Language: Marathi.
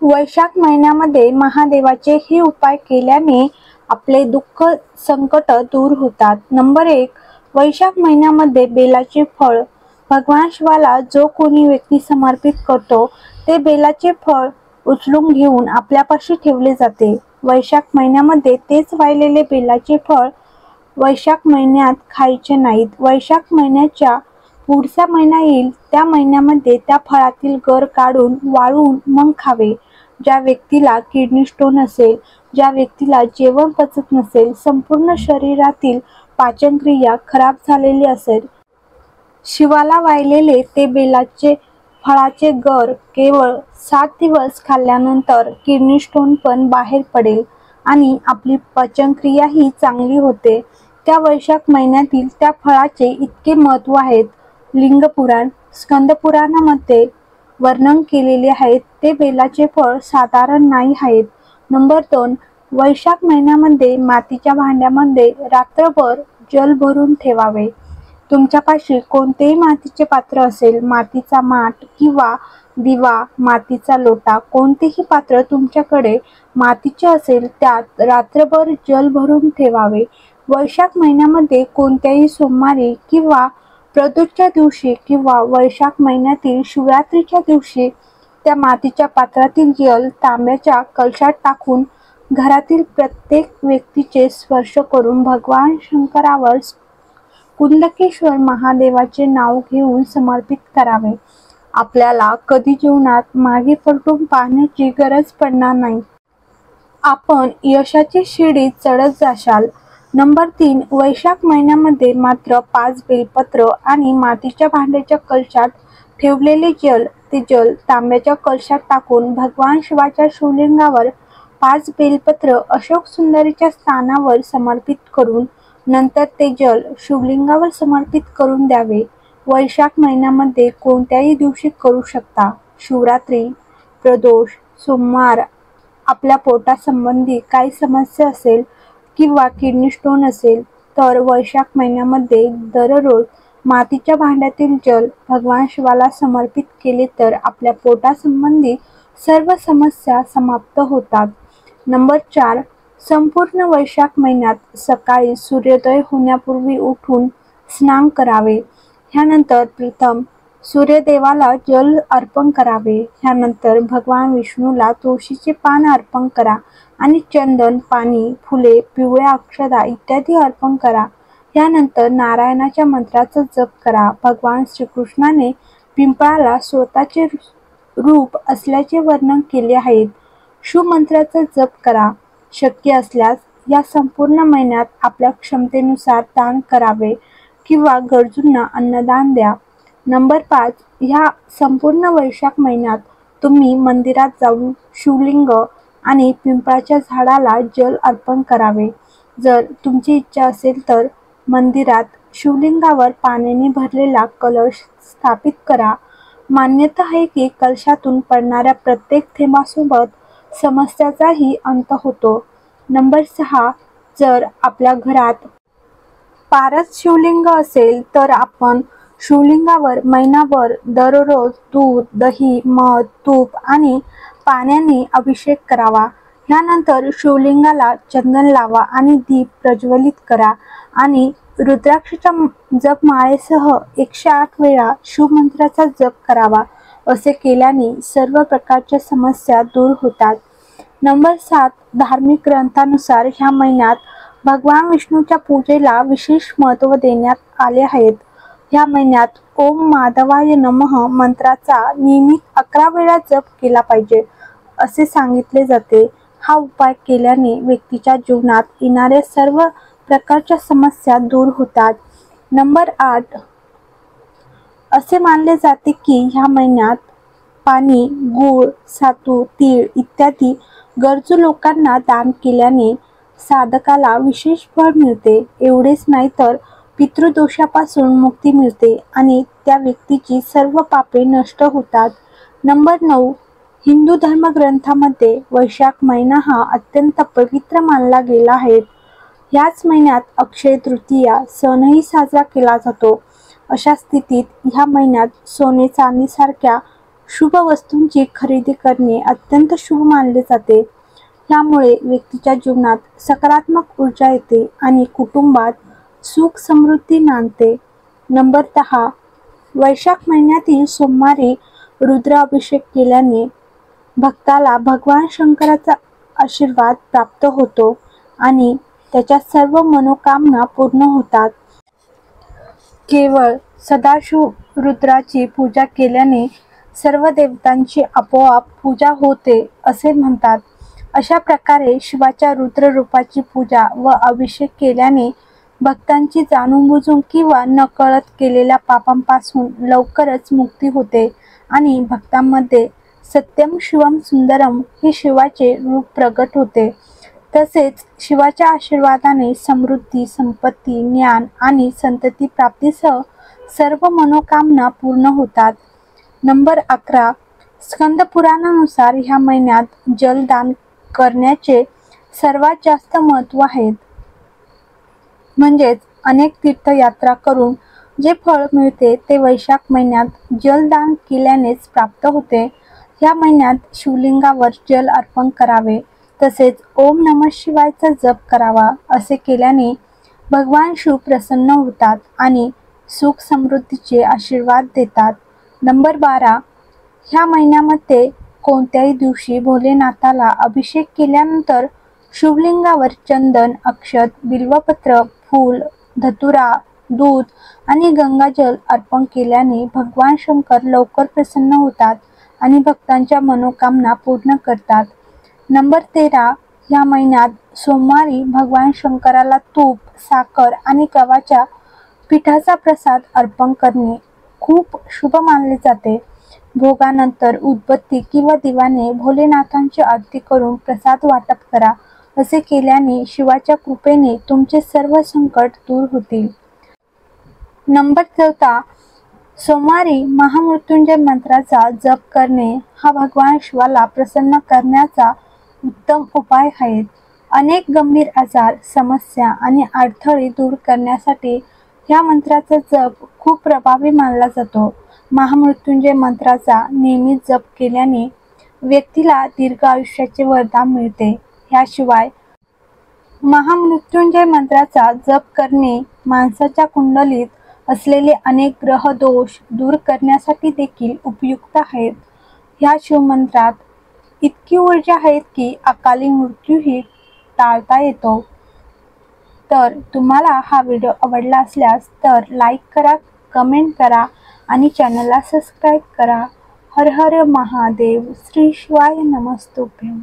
वैशाख महिन्यामध्ये महादेवाचे हे उपाय केल्याने आपले दुःख संकट दूर होतात। नंबर 1, वैशाख महिन्यामध्ये बेलाचे फळ भगवान शिवाला जो कोणी व्यक्ती समर्पित करतो ते बेलाचे फळ उचलून घेऊन आपल्यापाशी ठेवले जाते। वैशाख महिन्यामध्ये तेच वाळलेले बेलाचे फळ वैशाख महिन्यात खायचे नाहीत। वैशाख महिन्याच्या पुढचा महिना येईल त्या महिन्यामध्ये त्या फळातील गर काढून वाळून मग खावे। ज्या व्यक्तीला किडनी स्टोन असेल, ज्या व्यक्तीला जेवण पचत नसेल, संपूर्ण शरीरातील पाचनक्रिया खराब झालेली असेल, शिवाला वाळलेले ते बेलाचे फळाचे गर केवळ 7 दिवस खाल्ल्यानंतर किडनी स्टोन पण बाहेर पडेल आणि आपली पचनक्रियाही चांगली होते। त्या वैशाख महिन्यातील त्या फळाचे इतके महत्त्व आहेत, लिंगपुराण स्कंदपुराणामध्ये वर्णन केलेले आहेत। ते बेलाचे फळ साधारण नाही आहेत। नंबर 2, वैशाख महिन्यामध्ये मातीच्या भांड्यामध्ये रात्रभर जल भरून ठेवावे। तुमच्यापाशी कोणतेही मातीचे पात्र असेल, मातीचा माठ किंवा दिवा, मातीचा लोटा, कोणतेही पात्र तुमच्याकडे मातीचे असेल त्यात रात्रभर जल भरून ठेवावे। वैशाख महिन्यामध्ये कोणत्याही सोमवारी किंवा प्रदोषच्या दिवशी किंवा वैशाख महिन्यातील शिवरात्रीच्या दिवशी त्या मातीच्या पात्रातील जल तांब्याच्या कलशात टाकून घरातील प्रत्येक व्यक्तीचे स्पर्श करून भगवान शंकरावर कुंडकेश्वर महादेवाचे नाव घेऊन समर्पित करावे। आपल्याला कधी जीवनात मागे पलटून पाहण्याची गरज पडणार नाही। आपण यशाची शिडी चढत जाशाल। नंबर 3, वैशाख महिन्यामध्ये मात्र 5 बेलपत्र आणि मातीच्या भांड्याच्या कलशात ठेवलेले जल, ते जल तांब्याच्या कलशात टाकून भगवान शिवाच्या शिवलिंगावर 5 बेलपत्र अशोक सुंदरीच्या स्थानावर समर्पित करून नंतर ते जल शिवलिंगावर समर्पित करून द्यावे। वैशाख महिन्यामध्ये कोणत्याही दिवशी करू शकता। शिवरात्री, प्रदोष, सोमवार, आपल्या पोटासंबंधी काही समस्या असेल किंवा किडनी स्टोन असेल तर वैशाख महिन्यामध्ये दररोज मातीच्या भांड्यातील जल भगवान शिवाला समर्पित केले तर आपल्या पोटासंबंधी सर्व समस्या समाप्त होतात। नंबर 4, संपूर्ण वैशाख महिन्यात सकाळी सूर्योदय होण्यापूर्वी उठून स्नान करावे। ह्यानंतर प्रथम सूर्यदेवाला जल अर्पण करावे। ह्यानंतर भगवान विष्णूला तुळशीचे पान अर्पण करा आणि चंदन, पाणी, फुले, पिवळ्या अक्षदा इत्यादी अर्पण करा। यानंतर नारायणाच्या मंत्राचा जप करा। भगवान श्रीकृष्णाने पिंपळाला स्वतःचे रूप असल्याचे वर्णन केले आहे। शिव मंत्राचा जप करा। शक्य असल्यास या संपूर्ण महिन्यात आपल्या क्षमतेनुसार दान करावे किंवा गरजूंना अन्नदान द्या। नंबर 5, ह्या संपूर्ण वैशाख महिन्यात तुम्ही मंदिरात जाऊन शिवलिंग आणि पिंपळाच्या झाडाला जल अर्पण करावे। जर तुमची इच्छा असेल तर मंदिरात शिवलिंगावर पाण्याने भरलेला कलश स्थापित करा। मान्यता आहे की कलशातून पडणाऱ्या प्रत्येक थेंबासोबत समस्याचाही अंत होतो। नंबर 6, जर आपल्या घरात पारस शिवलिंग असेल तर आपण शिवलिंगावर महिनाभर दररोज दूध, दही, मध, तूप आणि पाण्याने अभिषेक करावा। यानंतर शिवलिंगाला चंदन लावा आणि दीप प्रज्वलित करा आणि रुद्राक्षाच्या जपमाळेसह 108 वेळा शिवमंत्राचा जप करावा। असे केल्याने सर्व प्रकारच्या समस्या दूर होतात। नंबर 7, धार्मिक ग्रंथानुसार ह्या महिन्यात भगवान विष्णूच्या पूजेला विशेष महत्त्व देण्यात आले आहे। ह्या महिन्यात ओम माधवाय नमः मंत्राचा नियमित 11 वेळा जप केला पाहिजे असे सांगितले जाते। हा उपाय केल्याने व्यक्तीच्या जीवनात येणाऱ्या सर्व प्रकारच्या समस्या दूर होतात। नंबर 8, असे मानले जाते की ह्या महिन्यात पाणी, गूळ, सातू, तीळ इत्यादी गरजू लोकांना दान केल्याने साधकाला विशेष फळ मिळते। एवढेच नाही तर पितृदोषापासून मुक्ती मिळते आणि त्या व्यक्तीची सर्व पापे नष्ट होतात। नंबर 9, हिंदू धर्मग्रंथामध्ये वैशाख महिना हा अत्यंत पवित्र मानला गेला आहे। याच महिन्यात अक्षय तृतीया सणही साजरा केला जातो। अशा स्थितीत ह्या महिन्यात सोने चांदीसारख्या शुभ वस्तूंची खरेदी करणे अत्यंत शुभ मानले जाते. यामुळे व्यक्तीच्या जीवनात सकारात्मक ऊर्जा येते आणि कुटुंबात सुख समृद्धी नांदते. नंबर 10. वैशाख महिन्यातील सोमवारी रुद्राभिषेक केल्याने भक्ताला भगवान शंकराचा आशीर्वाद प्राप्त होतो आणि त्याच्या सर्व मनोकामना पूर्ण होतात. केवळ सदाशिव रुद्राची पूजा केल्याने सर्व देवतांची आपोआप पूजा होते असे म्हणतात. अशा प्रकारे शिवाच्या रुद्र रूपाची पूजा व अभिषेक केल्याने भक्तांची जाणून-बुजून किंवा नकळत केलेल्या पापांपासून लवकरच मुक्ती होते आणि भक्तांमध्ये सत्यम शिवम सुंदरम हे शिवाचे रूप प्रगट होते. तसेच शिवाच्या आशीर्वादाने समृद्धी, संपत्ती, ज्ञान आणि संतती प्राप्तीसह सर्व मनोकामना पूर्ण होतात. नंबर 11. स्कंद पुराणानुसार ह्या महिन्यात जलदान करण्याचे सर्वात जास्त महत्त्व आहे. म्हणजेच अनेक तीर्थयात्रा करून जे फळ मिळते ते वैशाख महिन्यात जलदान केल्यानेच प्राप्त होते. या महिन्यात शिवलिंगावर जल अर्पण करावे. तसेच ओम नमः शिवायचा जप करावा. असे केल्याने भगवान शिव प्रसन्न होतात आणि सुख समृद्धीचे आशीर्वाद देतात. नंबर 12. ह्या महिन्यामध्ये कोणत्याही दिवशी भोलेनाथाला अभिषेक केल्यानंतर शिवलिंगावर चंदन, अक्षत, बिल्वपत्र, फूल, धतुरा, दूध आणि गंगाजल अर्पण केल्याने भगवान शंकर लवकर प्रसन्न होतात आणि भक्तांच्या मनोकामना पूर्ण करतात. नंबर 13. या महिन्यात सोमवारी भगवान शंकराला तूप, साखर आणि गव्हाच्या पिठाचा प्रसाद अर्पण करणे खूप शुभ मानले जाते. भोगानंतर उदबत्ती किंवा दिव्याने भोलेनाथांची आरती करून प्रसाद वाटप करा. असे केल्याने शिवाच्या कृपेने तुमचे सर्व संकट दूर होतील. नंबर 14. सोमवारी महामृत्युंजय मंत्राचा जप करणे हा भगवान शिवाला प्रसन्न करण्याचा उत्तम उपाय आहे. अनेक गंभीर आजार, समस्या आणि अडथळे दूर करण्यासाठी या मंत्राचा जप खूप प्रभावी मानला जातो. महामृत्युंजय मंत्राचा नियमित जप केल्याने व्यक्तीला दीर्घ आयुष्याचे वरदान मिळते. याशिवाय महामृत्युंजय मंत्राचा जप करणे माणसाच्या कुंडलीत असलेले अनेक ग्रह दोष दूर करण्यासाठी देखील उपयुक्त आहेत. ह्या शिवमंत्रात इतकी ऊर्जा आहे की अकाली मृत्यूही टाळता येतो. तर तुम्हाला हा व्हिडिओ आवडला असल्यास तर लाईक करा, कमेंट करा आणि चॅनलला सबस्क्राईब करा. हर हर महादेव. श्री शिवाय नमस्तुभ्यं.